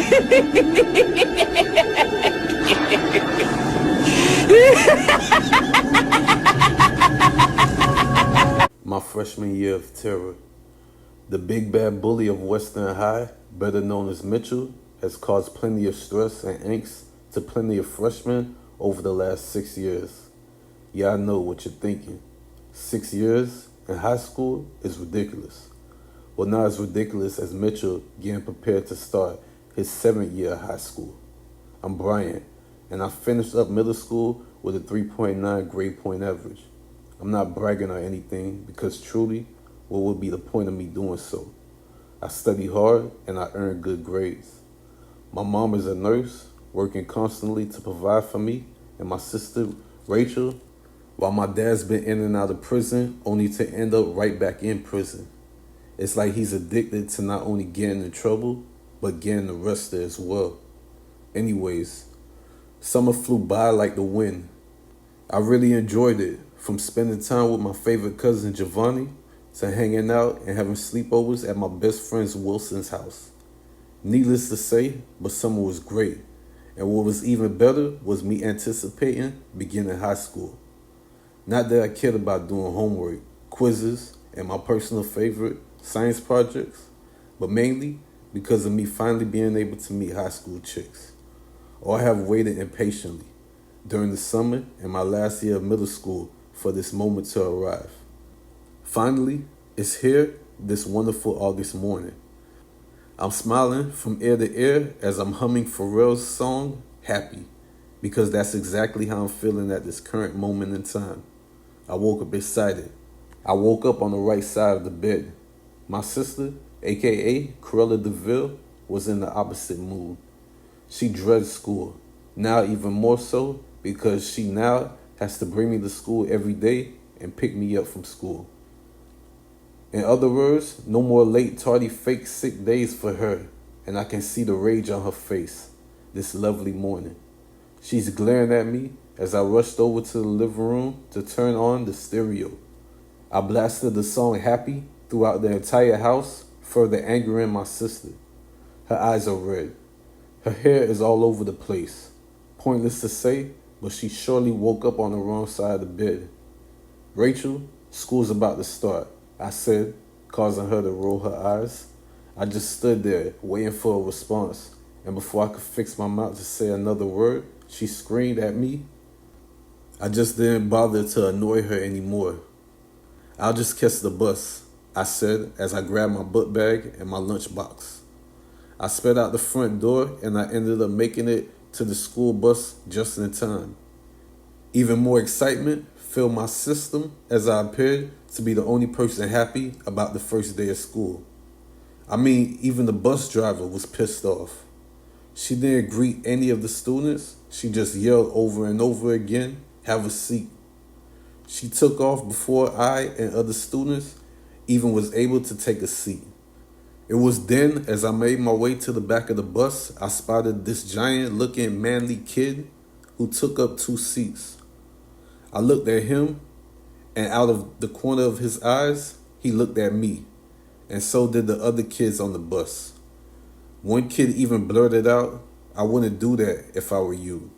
My freshman year of terror. The big bad bully of Western High, better known as Mitchell, has caused plenty of stress and angst to plenty of freshmen over the last 6 years. Yeah, I know what you're thinking. 6 years in high school is ridiculous. Well, not as ridiculous as Mitchell getting prepared to start his 7th year of high school. I'm Brian, and I finished up middle school with a 3.9 grade point average. I'm not bragging or anything because truly, what would be the point of me doing so? I study hard and I earn good grades. My mom is a nurse, working constantly to provide for me and my sister, Rachel, while my dad's been in and out of prison only to end up right back in prison. It's like he's addicted to not only getting in trouble, but getting arrested as well. Anyways, summer flew by like the wind. I really enjoyed it, from spending time with my favorite cousin Giovanni to hanging out and having sleepovers at my best friend Wilson's house. Needless to say, but summer was great. And what was even better was me anticipating beginning high school. Not that I cared about doing homework, quizzes, and my personal favorite, science projects, but mainly because of me finally being able to meet high school chicks. Or I have waited impatiently during the summer and my last year of middle school for this moment to arrive. Finally, it's here this wonderful August morning. I'm smiling from ear to ear as I'm humming Pharrell's song, Happy, because that's exactly how I'm feeling at this current moment in time. I woke up excited. I woke up on the right side of the bed. My sister, A.K.A. Cruella DeVille, was in the opposite mood. She dreads school, now even more so because she now has to bring me to school every day and pick me up from school. In other words, no more late, tardy, fake, sick days for her, and I can see the rage on her face this lovely morning. She's glaring at me as I rushed over to the living room to turn on the stereo. I blasted the song Happy throughout the entire house, further angering my sister. Her eyes are red. Her hair is all over the place. Pointless to say, but she surely woke up on the wrong side of the bed. Rachel, school's about to start, I said, causing her to roll her eyes. I just stood there, waiting for a response, and before I could fix my mouth to say another word, she screamed at me. I just didn't bother to annoy her anymore. I'll just catch the bus, I said as I grabbed my book bag and my lunchbox. I sped out the front door and I ended up making it to the school bus just in time. Even more excitement filled my system as I appeared to be the only person happy about the first day of school. I mean, even the bus driver was pissed off. She didn't greet any of the students. She just yelled over and over again, "Have a seat." She took off before I and other students even was able to take a seat. It was then, as I made my way to the back of the bus, I spotted this giant-looking manly kid who took up 2 seats. I looked at him, and out of the corner of his eyes, he looked at me, and so did the other kids on the bus. One kid even blurted out, "I wouldn't do that if I were you."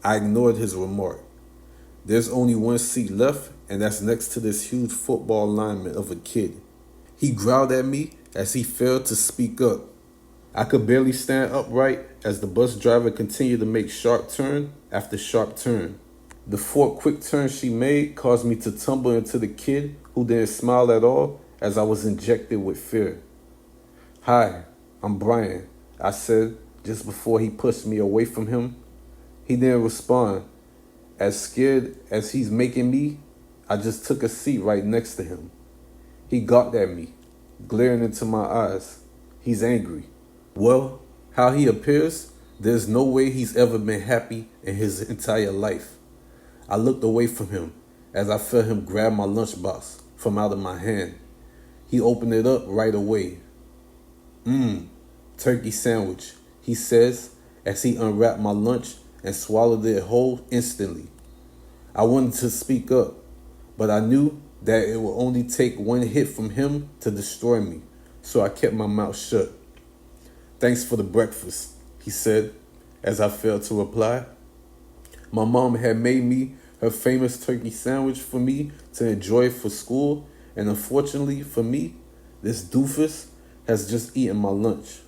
I ignored his remark. There's only 1 seat left, and that's next to this huge football lineman of a kid. He growled at me as he failed to speak up. I could barely stand upright as the bus driver continued to make sharp turn after sharp turn. The 4 quick turns she made caused me to tumble into the kid who didn't smile at all as I was injected with fear. "Hi, I'm Brian," I said just before he pushed me away from him. He didn't respond. As scared as he's making me, I just took a seat right next to him. He gawked at me, glaring into my eyes. He's angry. Well, how he appears, there's no way he's ever been happy in his entire life. I looked away from him as I felt him grab my lunchbox from out of my hand. He opened it up right away. Turkey sandwich," he says as he unwrapped my lunch and swallowed it whole instantly. I wanted to speak up, but I knew that it would only take 1 hit from him to destroy me, so I kept my mouth shut. Thanks for the breakfast, he said, as I failed to reply. My mom had made me her famous turkey sandwich for me to enjoy for school, and unfortunately for me, this doofus has just eaten my lunch.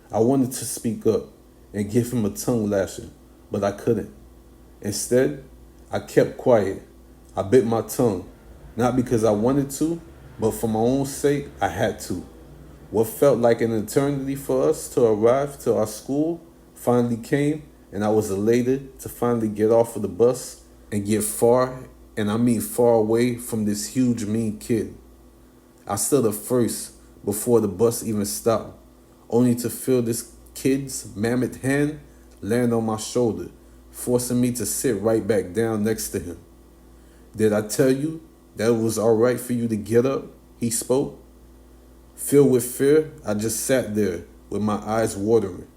I wanted to speak up and give him a tongue lashing, but I couldn't. Instead, I kept quiet. I bit my tongue, not because I wanted to, but for my own sake, I had to. What felt like an eternity for us to arrive to our school finally came, and I was elated to finally get off of the bus and get far, and I mean far away from this huge mean kid. I stood up first before the bus even stopped, only to feel this kid's mammoth hand land on my shoulder, forcing me to sit right back down next to him. Did I tell you that it was all right for you to get up? He spoke. Filled with fear, I just sat there with my eyes watering.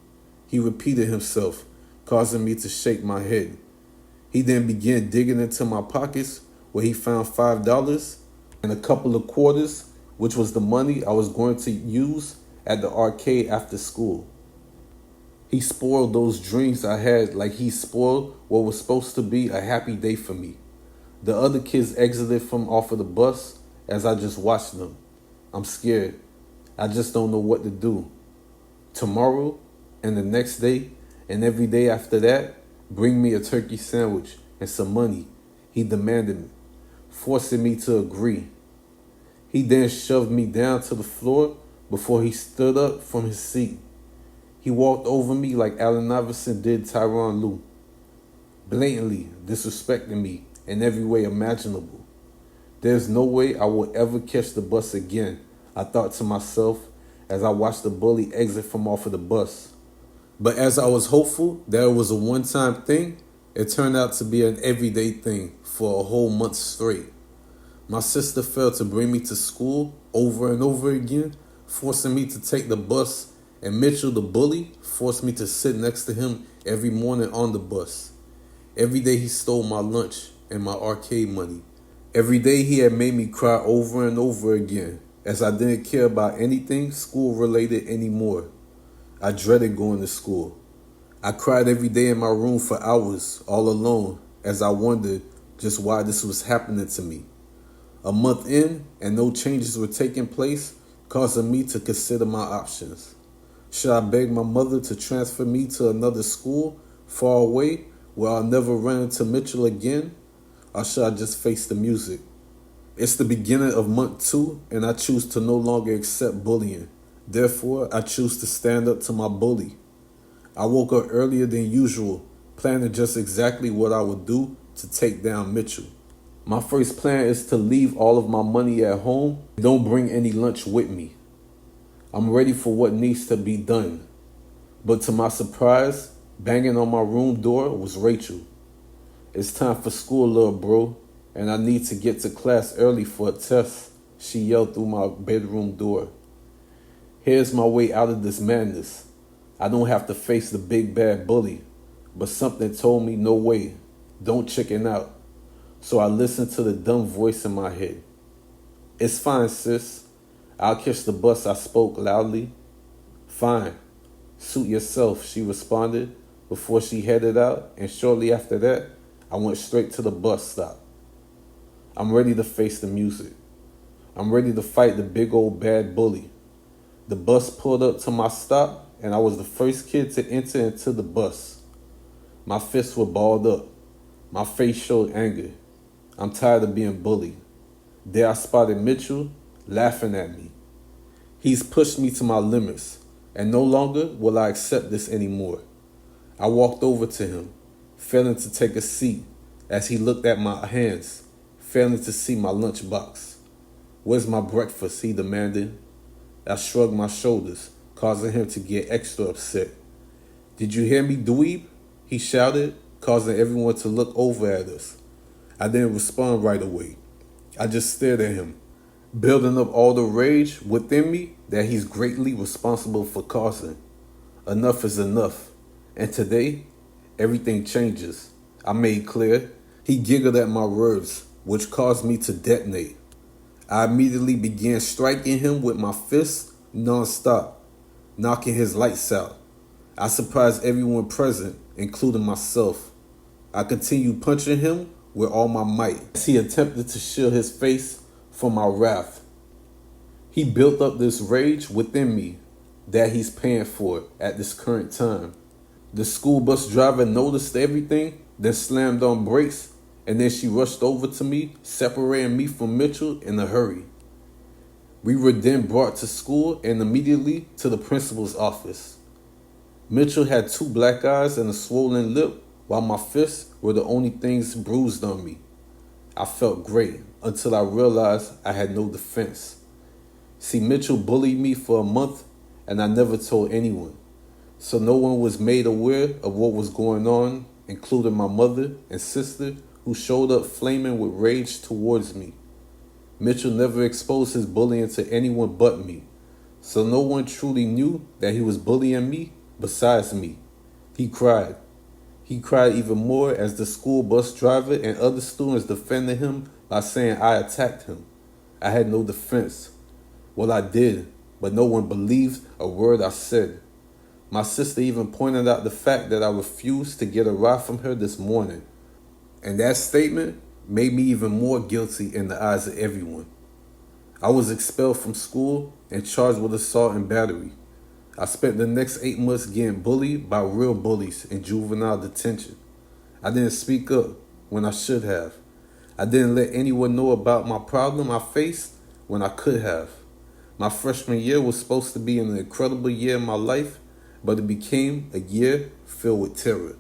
He repeated himself, causing me to shake my head. He then began digging into my pockets where he found $5 and a couple of quarters, which was the money I was going to use at the arcade after school. He spoiled those dreams I had like he spoiled what was supposed to be a happy day for me. The other kids exited from off of the bus as I just watched them. I'm scared. I just don't know what to do. Tomorrow and the next day and every day after that, bring me a turkey sandwich and some money, he demanded, forcing me to agree. He then shoved me down to the floor before he stood up from his seat. He walked over me like Allen Iverson did Tyronn Lue, blatantly disrespecting me in every way imaginable. There's no way I will ever catch the bus again, I thought to myself as I watched the bully exit from off of the bus. But as I was hopeful that it was a one-time thing, it turned out to be an everyday thing for a whole month straight. My sister failed to bring me to school over and over again, forcing me to take the bus, and Mitchell, the bully, forced me to sit next to him every morning on the bus. Every day he stole my lunch and my arcade money. Every day he had made me cry over and over again, as I didn't care about anything school-related anymore. I dreaded going to school. I cried every day in my room for hours, all alone, as I wondered just why this was happening to me. A month in, and no changes were taking place, causing me to consider my options. Should I beg my mother to transfer me to another school far away where I'll never run into Mitchell again? Or should I just face the music? It's the beginning of month 2, and I choose to no longer accept bullying. Therefore, I choose to stand up to my bully. I woke up earlier than usual, planning just exactly what I would do to take down Mitchell. My first plan is to leave all of my money at home and don't bring any lunch with me. I'm ready for what needs to be done. But to my surprise, banging on my room door was Rachel. It's time for school, little bro, and I need to get to class early for a test, she yelled through my bedroom door. Here's my way out of this madness. I don't have to face the big bad bully, but something told me no way, don't chicken out. So I listened to the dumb voice in my head. It's fine, sis. I'll catch the bus, I spoke loudly. Fine. Suit yourself, she responded before she headed out, and shortly after that, I went straight to the bus stop. I'm ready to face the music. I'm ready to fight the big old bad bully. The bus pulled up to my stop, and I was the first kid to enter into the bus. My fists were balled up. My face showed anger. I'm tired of being bullied. There I spotted Mitchell laughing at me. He's pushed me to my limits, and no longer will I accept this anymore. I walked over to him, failing to take a seat as he looked at my hands, failing to see my lunchbox. Where's my breakfast? He demanded. I shrugged my shoulders, causing him to get extra upset. Did you hear me, dweeb? He shouted, causing everyone to look over at us. I didn't respond right away. I just stared at him, building up all the rage within me that he's greatly responsible for causing. Enough is enough. And today, everything changes. I made clear. He giggled at my words, which caused me to detonate. I immediately began striking him with my fists non-stop. knocking his lights out. I surprised everyone present, including myself. I continued punching him with all my might as he attempted to shield his face from my wrath. He built up this rage within me that he's paying for at this current time. The school bus driver noticed everything, then slammed on brakes, and then she rushed over to me, separating me from Mitchell in a hurry. We were then brought to school and immediately to the principal's office. Mitchell had 2 black eyes and a swollen lip, while my fists were the only things bruised on me. I felt great until I realized I had no defense. See, Mitchell bullied me for a month and I never told anyone. So no one was made aware of what was going on, including my mother and sister who showed up flaming with rage towards me. Mitchell never exposed his bullying to anyone but me, so no one truly knew that he was bullying me besides me. He cried. He cried even more as the school bus driver and other students defended him by saying I attacked him. I had no defense. Well, I did, but no one believed a word I said. My sister even pointed out the fact that I refused to get a ride from her this morning. And that statement made me even more guilty in the eyes of everyone. I was expelled from school and charged with assault and battery. I spent the next 8 months getting bullied by real bullies in juvenile detention. I didn't speak up when I should have. I didn't let anyone know about my problem I faced when I could have. My freshman year was supposed to be an incredible year in my life, but it became a year filled with terror.